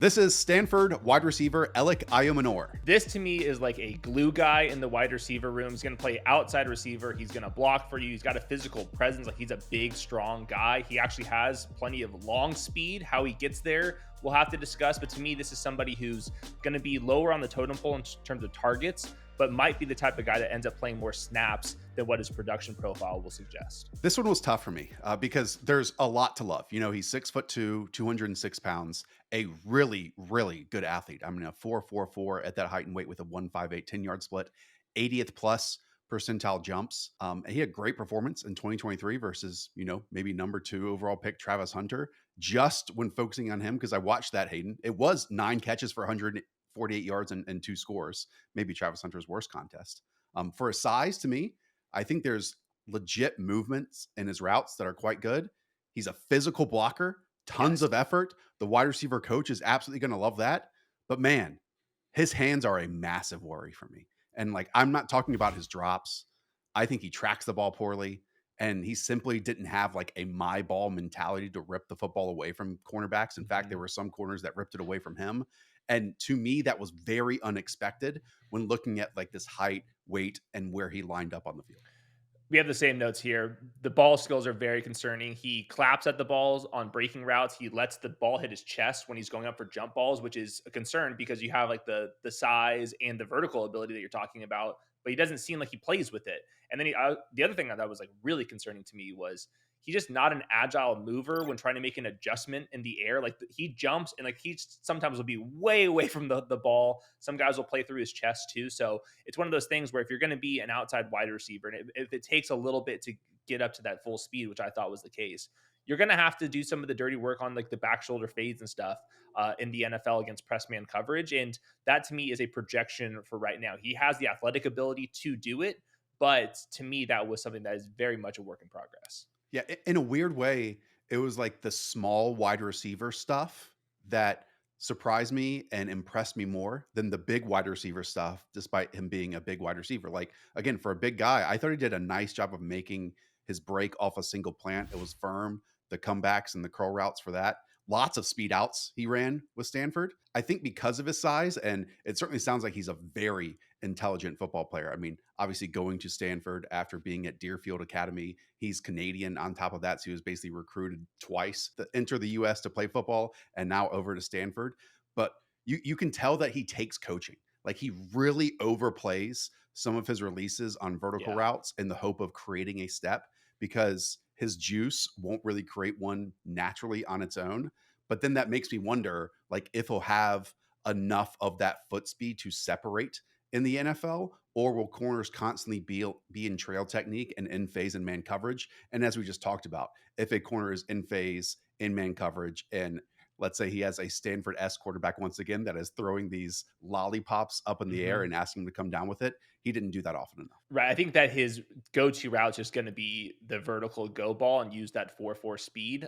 This is Stanford wide receiver Elic Ayomanor. This to me is like a glue guy in the wide receiver room. He's going to play outside receiver. He's going to block for you. He's got a physical presence. Like he's a big, strong guy. He actually has plenty of long speed. How he gets there, we'll have to discuss. But to me, this is somebody who's going to be lower on the totem pole in terms of targets, but might be the type of guy that ends up playing more snaps than what his production profile will suggest. This one was tough for me because there's a lot to love. You know, he's 6'2", 206 pounds, a really, really good athlete. I mean, a 4.44 at that height and weight with a 1.58 10-yard split, 80th plus percentile jumps. And he had great performance in 2023 versus, maybe number 2 overall pick Travis Hunter. Just when focusing on him, because I watched that, Hayden, it was 9 catches for 148 yards and 2 scores. Maybe Travis Hunter's worst contest. For his size, to me, I think there's legit movements in his routes that are quite good. He's a physical blocker, tons of effort. The wide receiver coach is absolutely going to love that. But man, his hands are a massive worry for me. And I'm not talking about his drops. I think he tracks the ball poorly, and he simply didn't have a my ball mentality to rip the football away from cornerbacks. In fact, there were some corners that ripped it away from him. And to me, that was very unexpected when looking at this height, weight, and where he lined up on the field. We have the same notes here. The ball skills are very concerning. He claps at the balls on breaking routes. He lets the ball hit his chest when he's going up for jump balls, which is a concern because you have the size and the vertical ability that you're talking about, but he doesn't seem like he plays with it. And then the other thing that was really concerning to me was he's just not an agile mover when trying to make an adjustment in the air. He jumps and he sometimes will be way away from the ball. Some guys will play through his chest too. So it's one of those things where if you're going to be an outside wide receiver, and if it takes a little bit to get up to that full speed, which I thought was the case, you're going to have to do some of the dirty work on the back shoulder fades and stuff in the NFL against press man coverage. And that to me is a projection for right now. He has the athletic ability to do it, but to me, that was something that is very much a work in progress. Yeah, in a weird way, it was the small wide receiver stuff that surprised me and impressed me more than the big wide receiver stuff, despite him being a big wide receiver. Again, for a big guy, I thought he did a nice job of making his break off a single plant. It was firm, the comebacks and the curl routes for that. Lots of speed outs he ran with Stanford. I think because of his size, and it certainly sounds like he's a very intelligent football player. I mean, obviously going to Stanford after being at Deerfield Academy, he's Canadian on top of that. So he was basically recruited twice to enter the US to play football and now over to Stanford. But you can tell that he takes coaching. He really overplays some of his releases on vertical routes in the hope of creating a step because his juice won't really create one naturally on its own. But then that makes me wonder, if he'll have enough of that foot speed to separate in the NFL, or will corners constantly be in trail technique and in phase and man coverage? And as we just talked about, if a corner is in phase, in man coverage, and let's say he has a Stanford-esque quarterback once again that is throwing these lollipops up in the air and asking him to come down with it, he didn't do that often enough. Right. I think that his go-to route is just going to be the vertical go ball and use that 4.4 speed.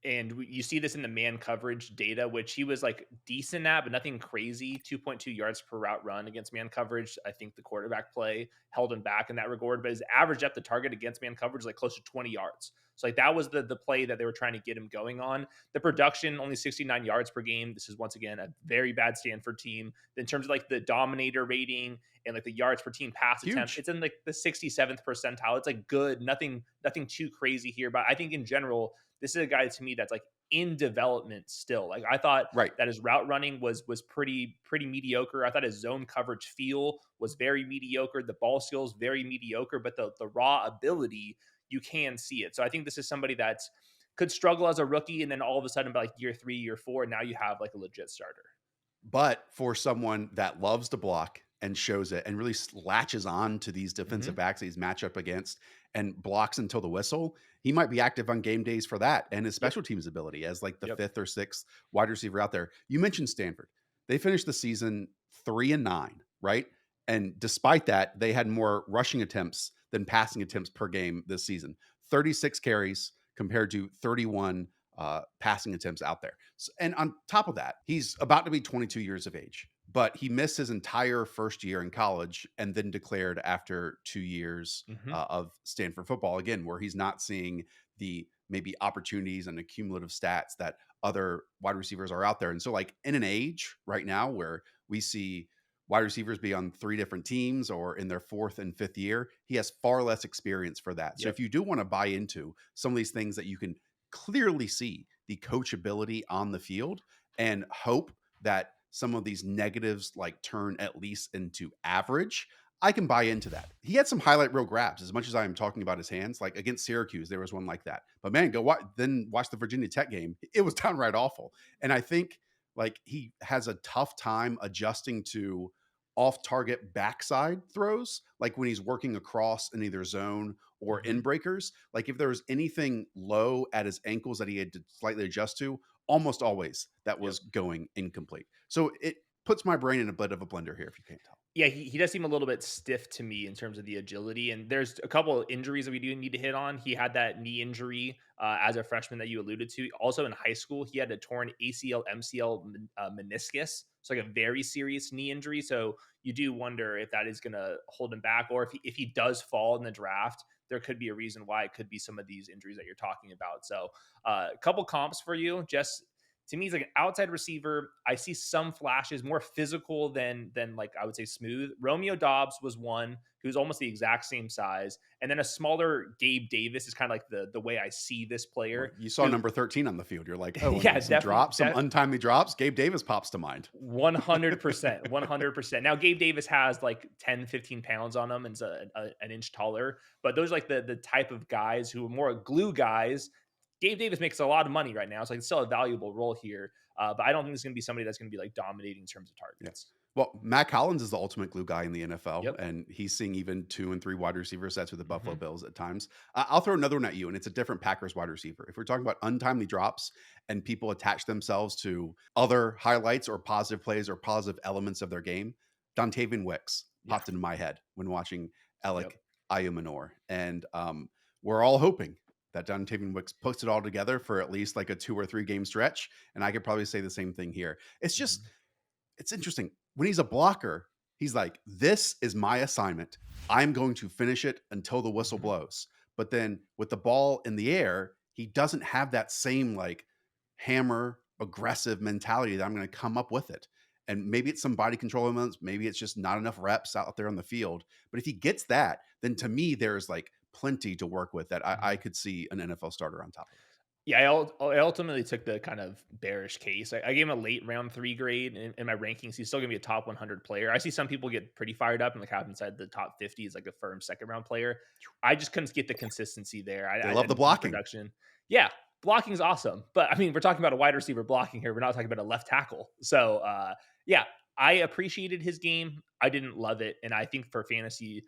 And you see this in the man coverage data, which he was decent at, but nothing crazy. 2.2 yards per route run against man coverage. I think the quarterback play held him back in that regard, but his average depth of target against man coverage is close to 20 yards. So that was the play that they were trying to get him going on. The production, only 69 yards per game. This is once again a very bad Stanford team. In terms of the dominator rating and the yards per team pass attempt, it's in the 67th percentile. It's good, nothing too crazy here. But I think in general, this is a guy to me that's in development still. I thought that his route running was pretty mediocre. I thought his zone coverage feel was very mediocre. The ball skills very mediocre, but the raw ability, you can see it. So I think this is somebody that could struggle as a rookie, and then all of a sudden by year 3, year 4, now you have a legit starter. But for someone that loves to block and shows it and really latches on to these defensive backs that he's matched up against and blocks until the whistle, he might be active on game days for that and his special teams ability as the 5th or 6th wide receiver out there. You mentioned Stanford. They finished the season 3-9, right? And despite that, they had more rushing attempts than passing attempts per game this season. 36 carries compared to 31 passing attempts out there. So, and on top of that, he's about to be 22 years of age, but he missed his entire first year in college and then declared after 2 years of Stanford football, again, where he's not seeing the maybe opportunities and accumulative stats that other wide receivers are out there. And so, like in an age right now where we see wide receivers be on three different teams or in their fourth and fifth year, he has far less experience for that. So Yep. if you do want to buy into some of these things that you can clearly see the coachability on the field and hope that some of these negatives like turn at least into average, I can buy into that. He had some highlight reel grabs as much as I am talking about his hands. Like against Syracuse, there was one like that. But man, watch the Virginia Tech game. It was downright awful. And I think like he has a tough time adjusting to off target backside throws, like when he's working across in either zone or Hmm. in breakers. Like if there was anything low at his ankles that he had to slightly adjust to, almost always that Yep. was going incomplete. So it puts my brain in a bit of a blender here, if you can't tell. Yeah, he does seem a little bit stiff to me in terms of the agility. And there's a couple of injuries that we do need to hit on. He had that knee injury as a freshman that you alluded to. Also in high school, he had a torn ACL, MCL, meniscus. So like a very serious knee injury. So you do wonder if that is going to hold him back, or if he does fall in the draft, there could be a reason why it could be some of these injuries that you're talking about. So a couple comps for you, just to me, he's like an outside receiver. I see some flashes, more physical than like I would say smooth. Romeo Dobbs was one who's almost the exact same size, and then a smaller Gabe Davis is kind of like the way I see this Well, player. you saw Who, number 13 on the field. You're like, oh, yeah, and some definitely, drops, some untimely drops. Gabe Davis pops to mind. 100%, 100%. Now, Gabe Davis has like 10, 15 pounds on him and is an inch taller, but those are like the type of guys who are more glue guys. Gabe Davis makes a lot of money right now. So it's still a valuable role here. But I don't think it's going to be somebody that's going to be like dominating in terms of Yeah. targets. Well, Matt Collins is the ultimate glue guy in the NFL, Yep. and he's seeing even 2 and 3 wide receivers sets with the Buffalo Hmm. Bills at times. I'll throw another one at you, and it's a different Packers wide receiver. If we're talking about untimely drops and people attach themselves to other highlights or positive plays or positive elements of their game, Dontavian Wicks Yeah. popped into my head when watching Yep. Elic Ayomanor. And we're all hoping that Dontavian Wicks puts it all together for at least like a 2 or 3 game stretch. And I could probably say the same thing here. Hmm. It's interesting. When he's a blocker, he's like, this is my assignment. I'm going to finish it until the whistle Hmm. blows. But then with the ball in the air, he doesn't have that same like hammer aggressive mentality that I'm going to come up with it. And maybe it's some body control elements. Maybe it's just not enough reps out there on the field. But if he gets that, then to me, there's like plenty to work with that I Hmm. could see an NFL starter on top of. Yeah, I ultimately took the kind of bearish case. I gave him a late round 3 grade in my rankings. He's still gonna be a top 100 player. I see some people get pretty fired up and like have inside the top 50 is like a firm second round player. I just couldn't get the consistency there. They I love the didn't see the blocking. production. Yeah, blocking is awesome, but I mean, we're talking about a wide receiver blocking here. We're not talking about a left tackle. So yeah, I appreciated his game. I didn't love it, and I think for fantasy,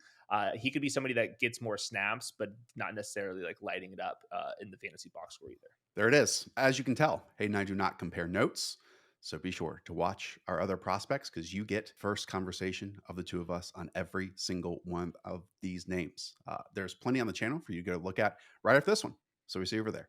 he could be somebody that gets more snaps, but not necessarily like lighting it up in the fantasy box score either. There it is. As you can tell, Hayden and I do not compare notes. So be sure to watch our other prospects because you get first conversation of the two of us on every single one of these names. There's plenty on the channel for you to go look at right after this one. So we see you over there.